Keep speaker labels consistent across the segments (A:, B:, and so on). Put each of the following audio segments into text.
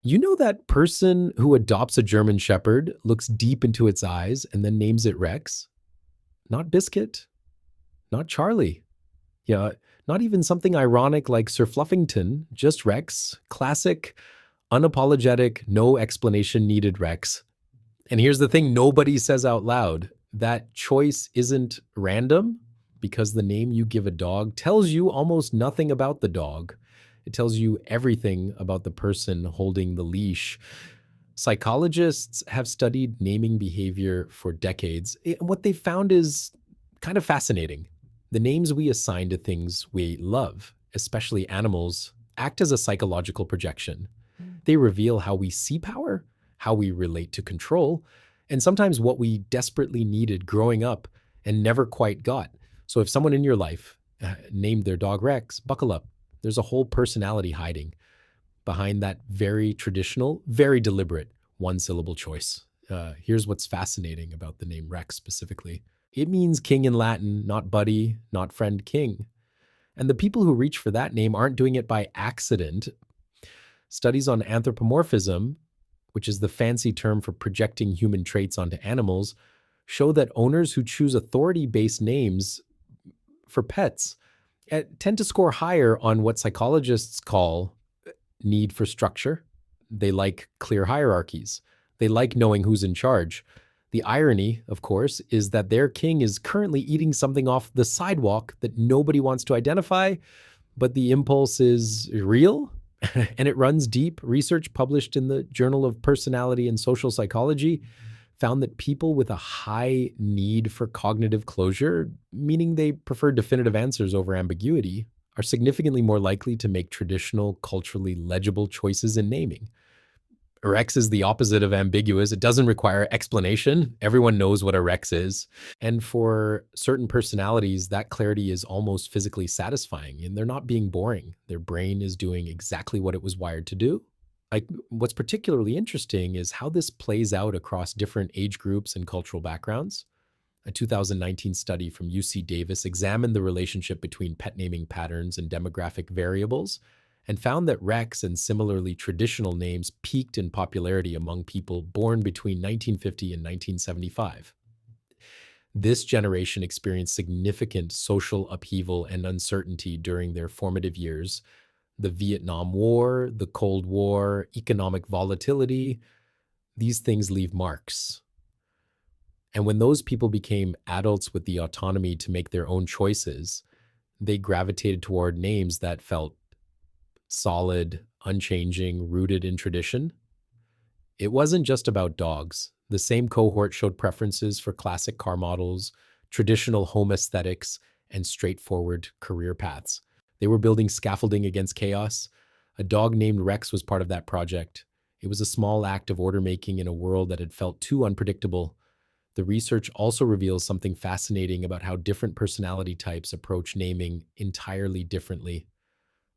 A: You know that person who adopts a German Shepherd, looks deep into its eyes, and then names it Rex? Not Biscuit, not Charlie. Yeah, not even something ironic like Sir Fluffington, just Rex. Classic, unapologetic, no explanation needed Rex. And here's the thing nobody says out loud that choice isn't random because the name you give a dog tells you almost nothing about the dog. It tells you everything about the person holding the leash. Psychologists have studied naming behavior for decades. What they found is kind of fascinating. The names we assign to things we love, especially animals, act as a psychological projection. They reveal how we see power, how we relate to control, and sometimes what we desperately needed growing up and never quite got. So if someone in your life named their dog Rex, buckle up. There's a whole personality hiding behind that very traditional, very deliberate one-syllable choice. Here's what's fascinating about the name Rex specifically. It means king in Latin, not buddy, not friend, king. And the people who reach for that name aren't doing it by accident. Studies on anthropomorphism, which is the fancy term for projecting human traits onto animals, show that owners who choose authority-based names for pets tend to score higher on what psychologists call need for structure. They like clear hierarchies. They like knowing who's in charge. The irony, of course, is that their king is currently eating something off the sidewalk that nobody wants to identify, but the impulse is real and it runs deep. Research published in the Journal of Personality and Social Psychology found that people with a high need for cognitive closure, meaning they prefer definitive answers over ambiguity, are significantly more likely to make traditional, culturally legible choices in naming. Rex is the opposite of ambiguous. It doesn't require explanation. Everyone knows what a Rex is. And for certain personalities, that clarity is almost physically satisfying, and they're not being boring. Their brain is doing exactly what it was wired to do. Like, what's particularly interesting is how this plays out across different age groups and cultural backgrounds. A 2019 study from UC Davis examined the relationship between pet naming patterns and demographic variables and found that Rex and similarly traditional names peaked in popularity among people born between 1950 and 1975. This generation experienced significant social upheaval and uncertainty during their formative years. The Vietnam War, the Cold War, economic volatility, these things leave marks. And when those people became adults with the autonomy to make their own choices, they gravitated toward names that felt solid, unchanging, rooted in tradition. It wasn't just about dogs. The same cohort showed preferences for classic car models, traditional home aesthetics, and straightforward career paths. They were building scaffolding against chaos. A dog named Rex was part of that project. It was a small act of order making in a world that had felt too unpredictable. The research also reveals something fascinating about how different personality types approach naming entirely differently.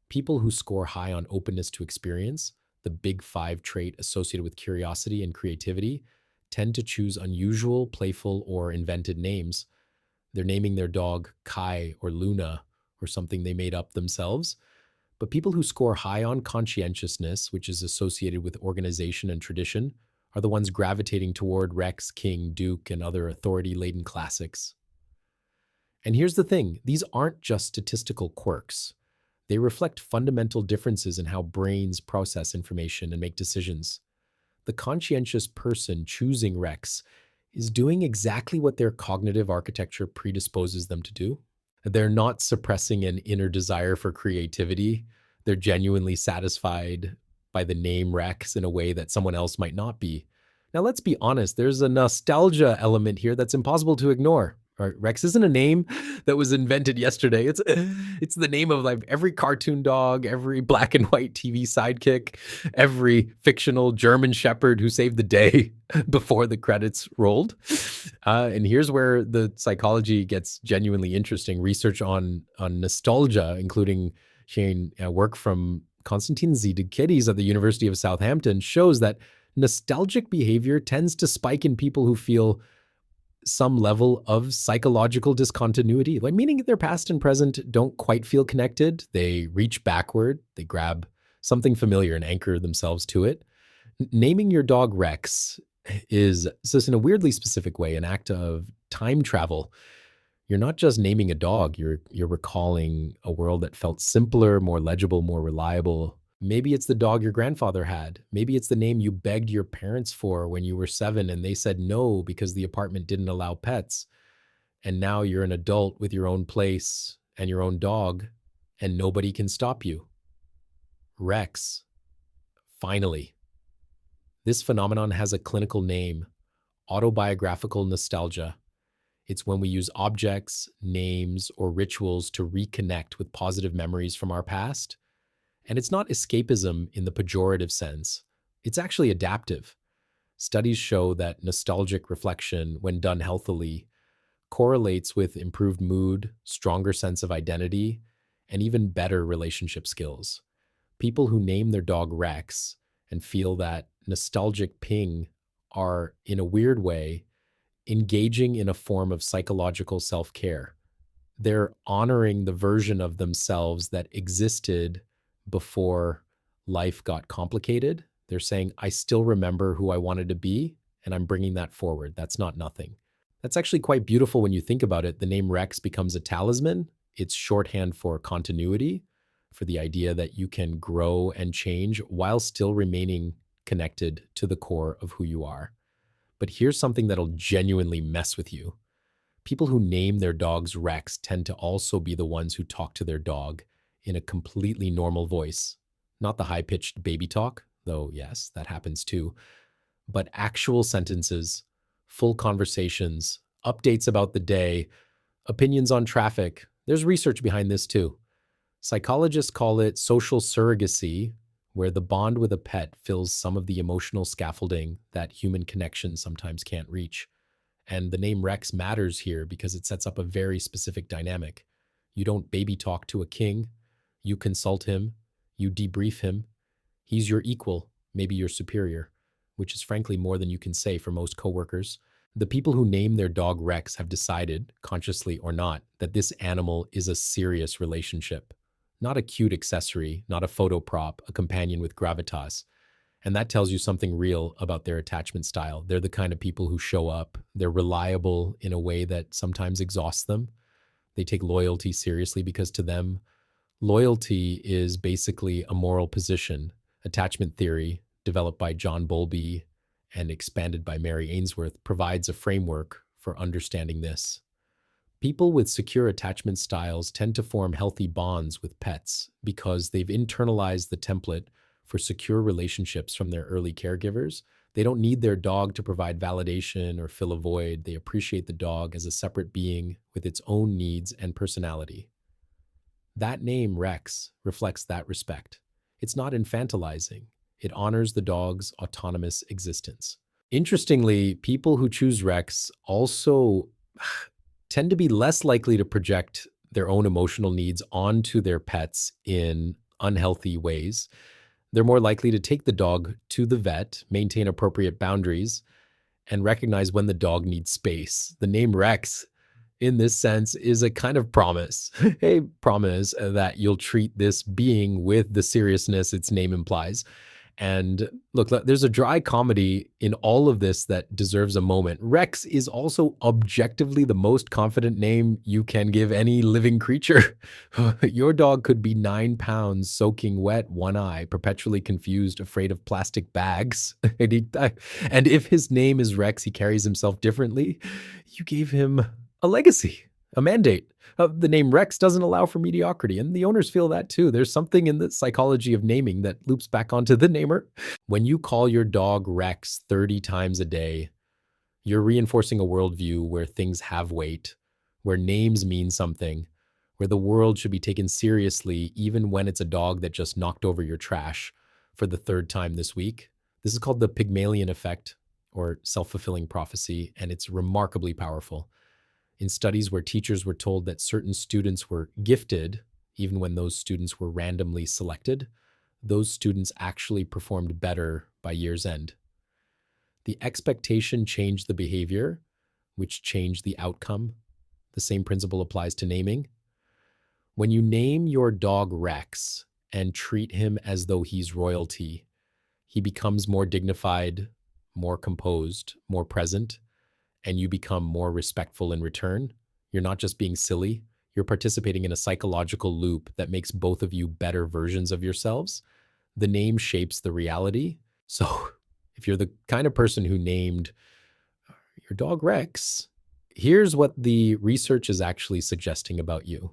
A: People who score high on openness to experience, the big five trait associated with curiosity and creativity, tend to choose unusual, playful, or invented names. They're naming their dog Kai or Luna or something they made up themselves. But people who score high on conscientiousness, which is associated with organization and tradition, are the ones gravitating toward Rex, King, Duke, and other authority-laden classics. And here's the thing, these aren't just statistical quirks. They reflect fundamental differences in how brains process information and make decisions. The conscientious person choosing Rex is doing exactly what their cognitive architecture predisposes them to do. They're not suppressing an inner desire for creativity. They're genuinely satisfied by the name Rex in a way that someone else might not be. Now, let's be honest, there's a nostalgia element here that's impossible to ignore. Right? Rex isn't a name that was invented yesterday. It's the name of like every cartoon dog, every black and white TV sidekick, every fictional German shepherd who saved the day before the credits rolled. And here's where the psychology gets genuinely interesting. Research on nostalgia, including Shane work from Konstantin Zidikidis at the University of Southampton, shows that nostalgic behavior tends to spike in people who feel some level of psychological discontinuity, like meaning their past and present don't quite feel connected. They reach backward, they grab something familiar and anchor themselves to it. Naming your dog Rex is just in a weirdly specific way an act of time travel. You're not just naming a dog, you're recalling a world that felt simpler, more legible, more reliable. Maybe it's the dog your grandfather had. Maybe it's the name you begged your parents for when you were 7 and they said no because the apartment didn't allow pets. And now you're an adult with your own place and your own dog, and nobody can stop you. Rex. Finally. This phenomenon has a clinical name: autobiographical nostalgia. It's when we use objects, names, or rituals to reconnect with positive memories from our past. And it's not escapism in the pejorative sense, it's actually adaptive. Studies show that nostalgic reflection, when done healthily, correlates with improved mood, stronger sense of identity, and even better relationship skills. People who name their dog Rex and feel that nostalgic ping are, in a weird way, engaging in a form of psychological self care. They're honoring the version of themselves that existed before life got complicated. They're saying, I still remember who I wanted to be, and I'm bringing that forward. That's not nothing. That's actually quite beautiful when you think about it. The name Rex becomes a talisman. It's shorthand for continuity, for the idea that you can grow and change while still remaining connected to the core of who you are. But here's something that'll genuinely mess with you. People who name their dogs Rex tend to also be the ones who talk to their dog in a completely normal voice. Not the high pitched baby talk, though, yes, that happens too, but actual sentences, full conversations, updates about the day, opinions on traffic. There's research behind this too. Psychologists call it social surrogacy, where the bond with a pet fills some of the emotional scaffolding that human connection sometimes can't reach. And the name Rex matters here because it sets up a very specific dynamic. You don't baby talk to a king, you consult him, you debrief him. He's your equal, maybe your superior, which is frankly more than you can say for most coworkers. The people who name their dog Rex have decided, consciously or not, that this animal is a serious relationship. Not a cute accessory, not a photo prop, a companion with gravitas. And that tells you something real about their attachment style. They're the kind of people who show up. They're reliable in a way that sometimes exhausts them. They take loyalty seriously because to them, loyalty is basically a moral position. Attachment theory, developed by John Bowlby and expanded by Mary Ainsworth, provides a framework for understanding this. People with secure attachment styles tend to form healthy bonds with pets because they've internalized the template for secure relationships from their early caregivers. They don't need their dog to provide validation or fill a void. They appreciate the dog as a separate being with its own needs and personality. That name, Rex, reflects that respect. It's not infantilizing, it honors the dog's autonomous existence. Interestingly, people who choose Rex also tend to be less likely to project their own emotional needs onto their pets in unhealthy ways. They're more likely to take the dog to the vet, maintain appropriate boundaries, and recognize when the dog needs space. The name Rex, in this sense, is a kind of promise, a promise that you'll treat this being with the seriousness its name implies. And look, there's a dry comedy in all of this that deserves a moment. Rex is also objectively the most confident name you can give any living creature. Your dog could be 9 pounds, soaking wet, one eye, perpetually confused, afraid of plastic bags. And if his name is Rex, he carries himself differently. You gave him a legacy, a mandate. The name Rex doesn't allow for mediocrity, and the owners feel that too. There's something in the psychology of naming that loops back onto the namer. When you call your dog Rex 30 times a day, you're reinforcing a worldview where things have weight, where names mean something, where the world should be taken seriously even when it's a dog that just knocked over your trash for the third time this week. This is called the Pygmalion Effect, or self-fulfilling prophecy, and it's remarkably powerful. In studies where teachers were told that certain students were gifted, even when those students were randomly selected, those students actually performed better by year's end. The expectation changed the behavior, which changed the outcome. The same principle applies to naming. When you name your dog Rex and treat him as though he's royalty, he becomes more dignified, more composed, more present, and you become more respectful in return. You're not just being silly, you're participating in a psychological loop that makes both of you better versions of yourselves. The name shapes the reality. So if you're the kind of person who named your dog Rex, here's what the research is actually suggesting about you.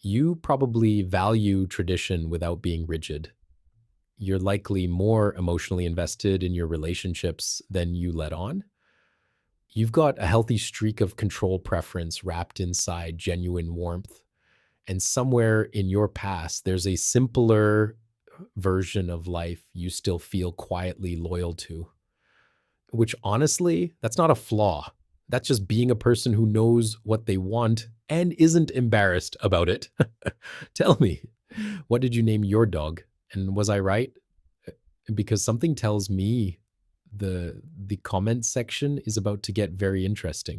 A: You probably value tradition without being rigid. You're likely more emotionally invested in your relationships than you let on. You've got a healthy streak of control preference wrapped inside genuine warmth. And somewhere in your past, there's a simpler version of life you still feel quietly loyal to, which honestly, that's not a flaw. That's just being a person who knows what they want and isn't embarrassed about it. Tell me, what did you name your dog? And was I right? Because something tells me the comment section is about to get very interesting.